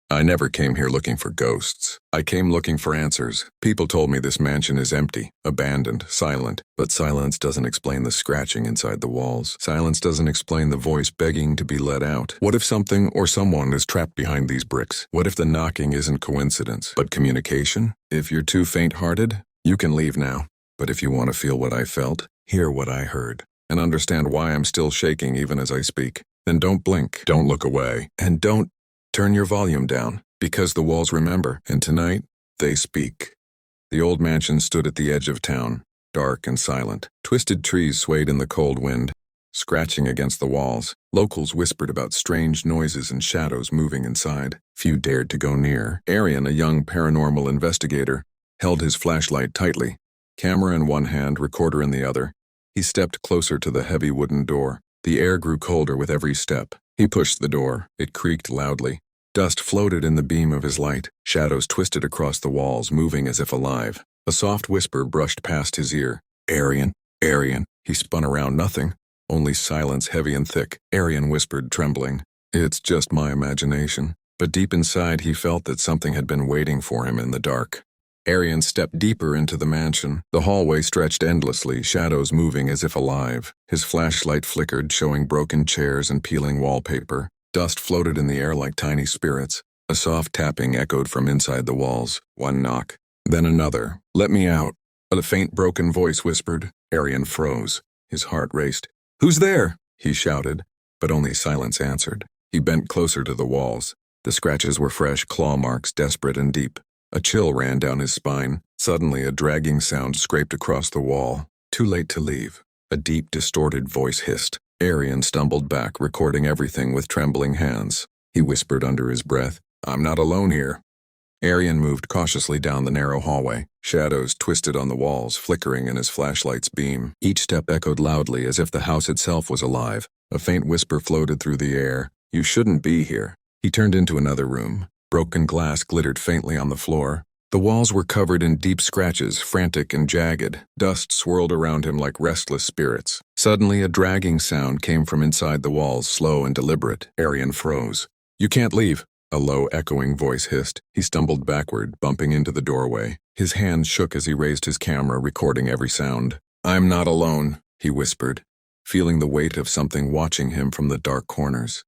I never came here looking for ghosts. I came looking for answers. People told me this mansion is empty, abandoned, silent. But silence doesn't explain the scratching inside the walls. Silence doesn't explain the voice begging to be let out. What if something or someone is trapped behind these bricks? What if the knocking isn't coincidence, but communication? If you're too faint-hearted, you can leave now. But if you want to feel what I felt, hear what I heard, and understand why I'm still shaking even as I speak, then don't blink, don't look away, and don't turn your volume down, because the walls remember, and tonight, they speak. The old mansion stood at the edge of town, dark and silent. Twisted trees swayed in the cold wind, scratching against the walls. Locals whispered about strange noises and shadows moving inside. Few dared to go near. Arian, a young paranormal investigator, held his flashlight tightly, camera in one hand, recorder in the other. He stepped closer to the heavy wooden door. The air grew colder with every step. He pushed the door. It creaked loudly. Dust floated in the beam of his light. Shadows twisted across the walls, moving as if alive. A soft whisper brushed past his ear. Arian, Arian. He spun around. Nothing. Only silence, heavy and thick. Arian whispered, trembling. It's just my imagination. But deep inside he felt that something had been waiting for him in the dark. Arian stepped deeper into the mansion. The hallway stretched endlessly, shadows moving as if alive. His flashlight flickered, showing broken chairs and peeling wallpaper. Dust floated in the air like tiny spirits. A soft tapping echoed from inside the walls. One knock, then another. Let me out. A faint broken voice whispered. Arian froze. His heart raced. Who's there? He shouted, but only silence answered. He bent closer to the walls. The scratches were fresh, claw marks, desperate and deep. A chill ran down his spine. Suddenly, a dragging sound scraped across the wall. Too late to leave. A deep, distorted voice hissed. Arian stumbled back, recording everything with trembling hands. He whispered under his breath, I'm not alone here. Arian moved cautiously down the narrow hallway. Shadows twisted on the walls, flickering in his flashlight's beam. Each step echoed loudly as if the house itself was alive. A faint whisper floated through the air. You shouldn't be here. He turned into another room. Broken glass glittered faintly on the floor. The walls were covered in deep scratches, frantic and jagged. Dust swirled around him like restless spirits. Suddenly, a dragging sound came from inside the walls, slow and deliberate. Arian froze. You can't leave, a low, echoing voice hissed. He stumbled backward, bumping into the doorway. His hands shook as he raised his camera, recording every sound. I'm not alone, he whispered, feeling the weight of something watching him from the dark corners.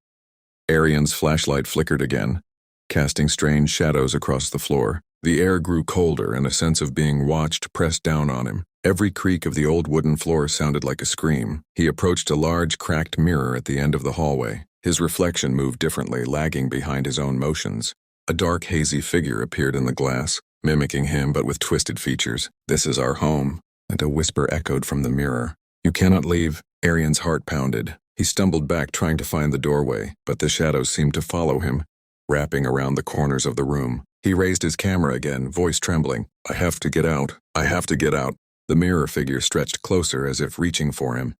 Arian's flashlight flickered again, casting strange shadows across the floor. The air grew colder, and a sense of being watched pressed down on him. Every creak of the old wooden floor sounded like a scream. He approached a large, cracked mirror at the end of the hallway. His reflection moved differently, lagging behind his own motions. A dark, hazy figure appeared in the glass, mimicking him but with twisted features. This is our home, and a whisper echoed from the mirror. You cannot leave. Arian's heart pounded. He stumbled back, trying to find the doorway, but the shadows seemed to follow him, wrapping around the corners of the room. He raised his camera again, voice trembling. I have to get out. I have to get out. The mirror figure stretched closer as if reaching for him.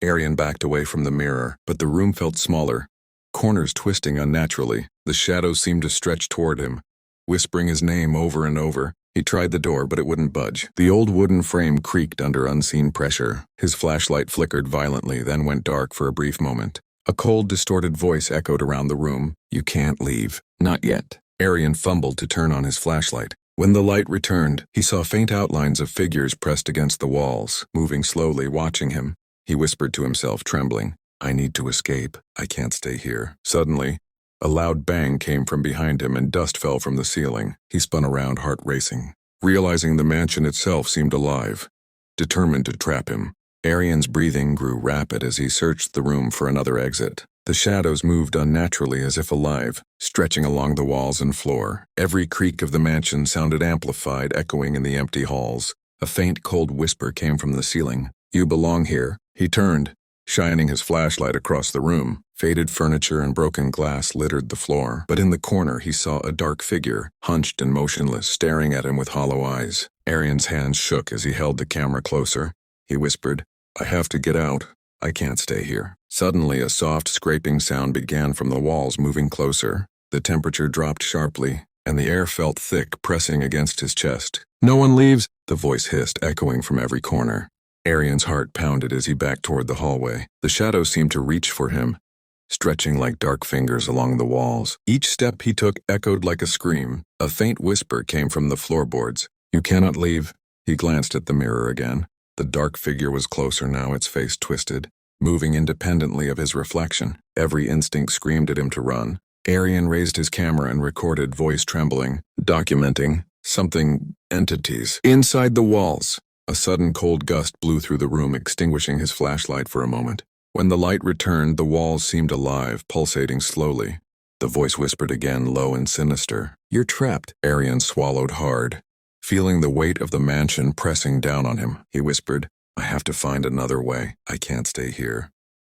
Arian backed away from the mirror, but the room felt smaller, corners twisting unnaturally. The shadows seemed to stretch toward him, whispering his name over and over. He tried the door, but it wouldn't budge. The old wooden frame creaked under unseen pressure. His flashlight flickered violently, then went dark for a brief moment. A cold, distorted voice echoed around the room. You can't leave. Not yet. Arian fumbled to turn on his flashlight. When the light returned, he saw faint outlines of figures pressed against the walls, moving slowly, watching him. He whispered to himself, trembling, I need to escape. I can't stay here. Suddenly, a loud bang came from behind him and dust fell from the ceiling. He spun around, heart racing, realizing the mansion itself seemed alive, determined to trap him. Arian's breathing grew rapid as he searched the room for another exit. The shadows moved unnaturally as if alive, stretching along the walls and floor. Every creak of the mansion sounded amplified, echoing in the empty halls. A faint, cold whisper came from the ceiling. You belong here. He turned, shining his flashlight across the room. Faded furniture and broken glass littered the floor, but in the corner he saw a dark figure, hunched and motionless, staring at him with hollow eyes. Arian's hands shook as he held the camera closer. He whispered, I have to get out. I can't stay here. Suddenly, a soft scraping sound began from the walls, moving closer. The temperature dropped sharply, and the air felt thick, pressing against his chest. No one leaves, the voice hissed, echoing from every corner. Arian's heart pounded as he backed toward the hallway. The shadows seemed to reach for him, stretching like dark fingers along the walls. Each step he took echoed like a scream. A faint whisper came from the floorboards. "You cannot leave." He glanced at the mirror again. The dark figure was closer now, its face twisted, moving independently of his reflection. Every instinct screamed at him to run. Arian raised his camera and recorded, voice trembling, documenting something, entities, inside the walls. A sudden cold gust blew through the room, extinguishing his flashlight for a moment. When the light returned, the walls seemed alive, pulsating slowly. The voice whispered again, low and sinister. "You're trapped." Arian swallowed hard, feeling the weight of the mansion pressing down on him. He whispered, "I have to find another way. I can't stay here."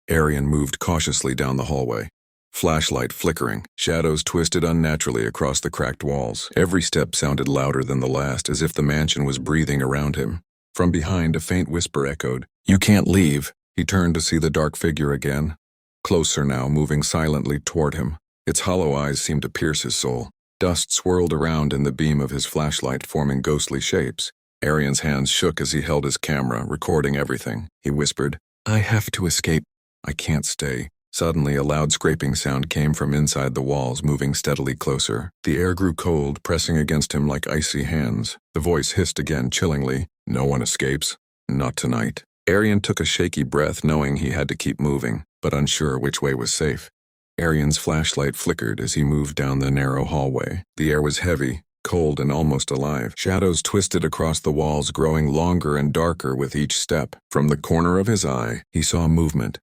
Arian moved cautiously down the hallway, flashlight flickering. Shadows twisted unnaturally across the cracked walls. Every step sounded louder than the last, as if the mansion was breathing around him. From behind, a faint whisper echoed, "You can't leave." He turned to see the dark figure again, closer now, moving silently toward him. Its hollow eyes seemed to pierce his soul. Dust swirled around in the beam of his flashlight, forming ghostly shapes. Arian's hands shook as he held his camera, recording everything. He whispered, "I have to escape. I can't stay." Suddenly, a loud scraping sound came from inside the walls, moving steadily closer. The air grew cold, pressing against him like icy hands. The voice hissed again, chillingly, "No one escapes. Not tonight." Arian took a shaky breath, knowing he had to keep moving, but unsure which way was safe. Arian's flashlight flickered as he moved down the narrow hallway. The air was heavy, cold, and almost alive. Shadows twisted across the walls, growing longer and darker with each step. From the corner of his eye, he saw movement.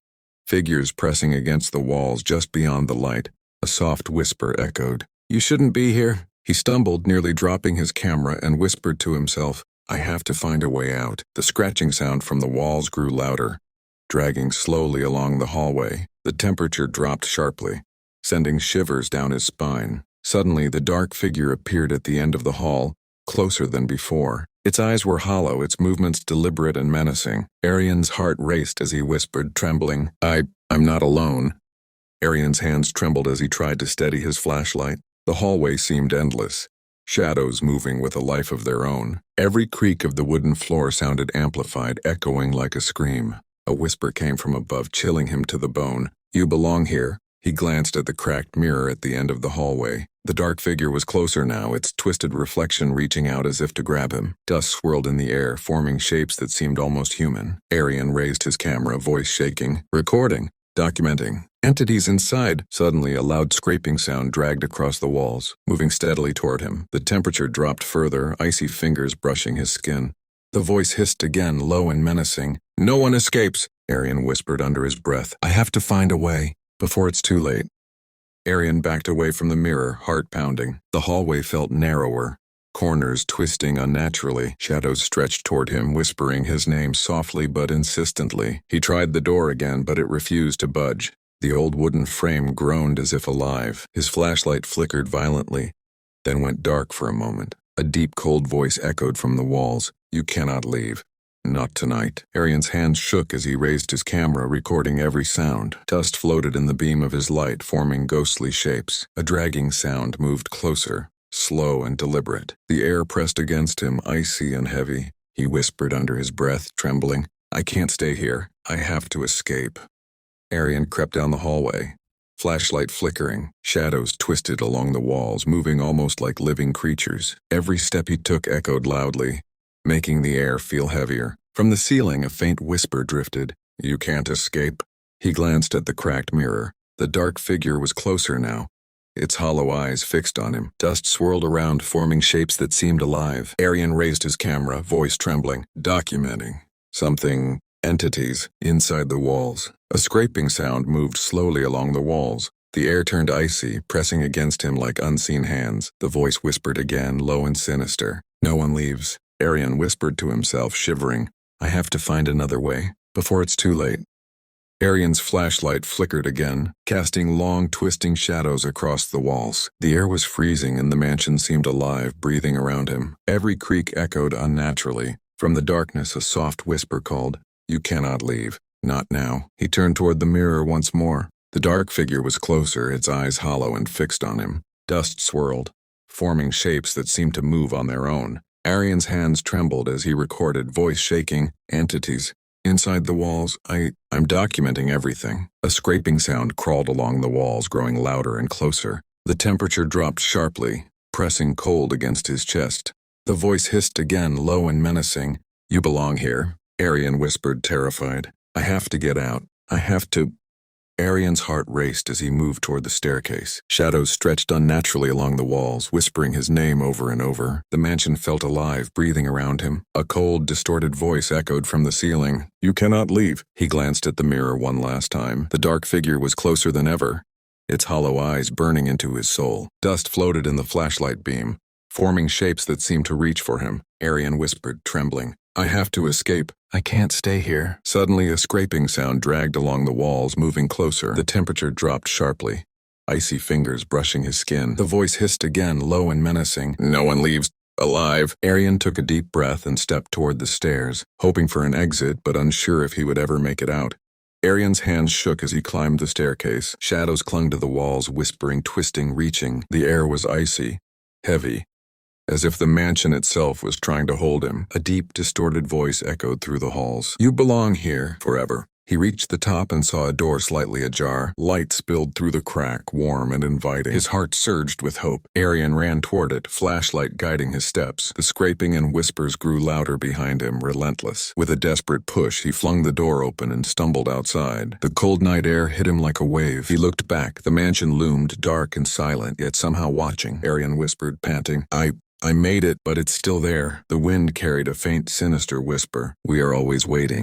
Figures pressing against the walls just beyond the light. A soft whisper echoed, "You shouldn't be here." He stumbled, nearly dropping his camera, and whispered to himself, "I have to find a way out." The scratching sound from the walls grew louder, dragging slowly along the hallway. The temperature dropped sharply, sending shivers down his spine. Suddenly, the dark figure appeared at the end of the hall, closer than before. Its eyes were hollow, its movements deliberate and menacing. Arian's heart raced as he whispered, trembling, I'm not alone." Arian's hands trembled as he tried to steady his flashlight. The hallway seemed endless, shadows moving with a life of their own. Every creak of the wooden floor sounded amplified, echoing like a scream. A whisper came from above, chilling him to the bone. "You belong here." He glanced at the cracked mirror at the end of the hallway. The dark figure was closer now, its twisted reflection reaching out as if to grab him. Dust swirled in the air, forming shapes that seemed almost human. Arian raised his camera, voice shaking, recording, documenting. Entities inside. Suddenly, a loud scraping sound dragged across the walls, moving steadily toward him. The temperature dropped further, icy fingers brushing his skin. The voice hissed again, low and menacing. "No one escapes," Arian whispered under his breath. "I have to find a way before it's too late." Arian backed away from the mirror, heart pounding. The hallway felt narrower, corners twisting unnaturally. Shadows stretched toward him, whispering his name softly but insistently. He tried the door again, but it refused to budge. The old wooden frame groaned as if alive. His flashlight flickered violently, then went dark for a moment. A deep, cold voice echoed from the walls. "You cannot leave. Not tonight." Arian's hands shook as he raised his camera, recording every sound. Dust floated in the beam of his light, forming ghostly shapes. A dragging sound moved closer, slow and deliberate. The air pressed against him, icy and heavy. He whispered under his breath, trembling, "I can't stay here. I have to escape." Arian crept down the hallway, flashlight flickering. Shadows twisted along the walls, moving almost like living creatures. Every step he took echoed loudly, making the air feel heavier. From the ceiling, a faint whisper drifted, "You can't escape." He glanced at the cracked mirror. The dark figure was closer now, its hollow eyes fixed on him. Dust swirled around, forming shapes that seemed alive. Arian raised his camera, voice trembling, documenting something, entities, inside the walls. A scraping sound moved slowly along the walls. The air turned icy, pressing against him like unseen hands. The voice whispered again, low and sinister, "No one leaves." Arian whispered to himself, shivering, "I have to find another way before it's too late." Arian's flashlight flickered again, casting long, twisting shadows across the walls. The air was freezing and the mansion seemed alive, breathing around him. Every creak echoed unnaturally. From the darkness, a soft whisper called, "You cannot leave. Not now." He turned toward the mirror once more. The dark figure was closer, its eyes hollow and fixed on him. Dust swirled, forming shapes that seemed to move on their own. Arian's hands trembled as he recorded, voice shaking, "Entities. Inside the walls, I'm documenting everything. A scraping sound crawled along the walls, growing louder and closer. The temperature dropped sharply, pressing cold against his chest. The voice hissed again, low and menacing. You belong here, Arian whispered, terrified. I have to get out. I have to. Arian's heart raced as he moved toward the staircase. Shadows stretched unnaturally along the walls, whispering his name over and over. The mansion felt alive, breathing around him. A cold, distorted voice echoed from the ceiling. You cannot leave. He glanced at the mirror one last time. The dark figure was closer than ever, its hollow eyes burning into his soul. Dust floated in the flashlight beam, forming shapes that seemed to reach for him. Arian whispered, trembling. I have to escape. I can't stay here. Suddenly, a scraping sound dragged along the walls, moving closer. The temperature dropped sharply, icy fingers brushing his skin. The voice hissed again, low and menacing. No one leaves alive. Arian took a deep breath and stepped toward the stairs, hoping for an exit but unsure if he would ever make it out. Arian's hands shook as he climbed the staircase. Shadows clung to the walls, whispering, twisting, reaching. The air was icy, heavy, as if the mansion itself was trying to hold him. A deep, distorted voice echoed through the halls. You belong here, forever. He reached the top and saw a door slightly ajar. Light spilled through the crack, warm and inviting. His heart surged with hope. Arian ran toward it, flashlight guiding his steps. The scraping and whispers grew louder behind him, relentless. With a desperate push, he flung the door open and stumbled outside. The cold night air hit him like a wave. He looked back. The mansion loomed, dark and silent, yet somehow watching. Arian whispered, panting, I made it, but it's still there. The wind carried a faint, sinister whisper. We are always waiting.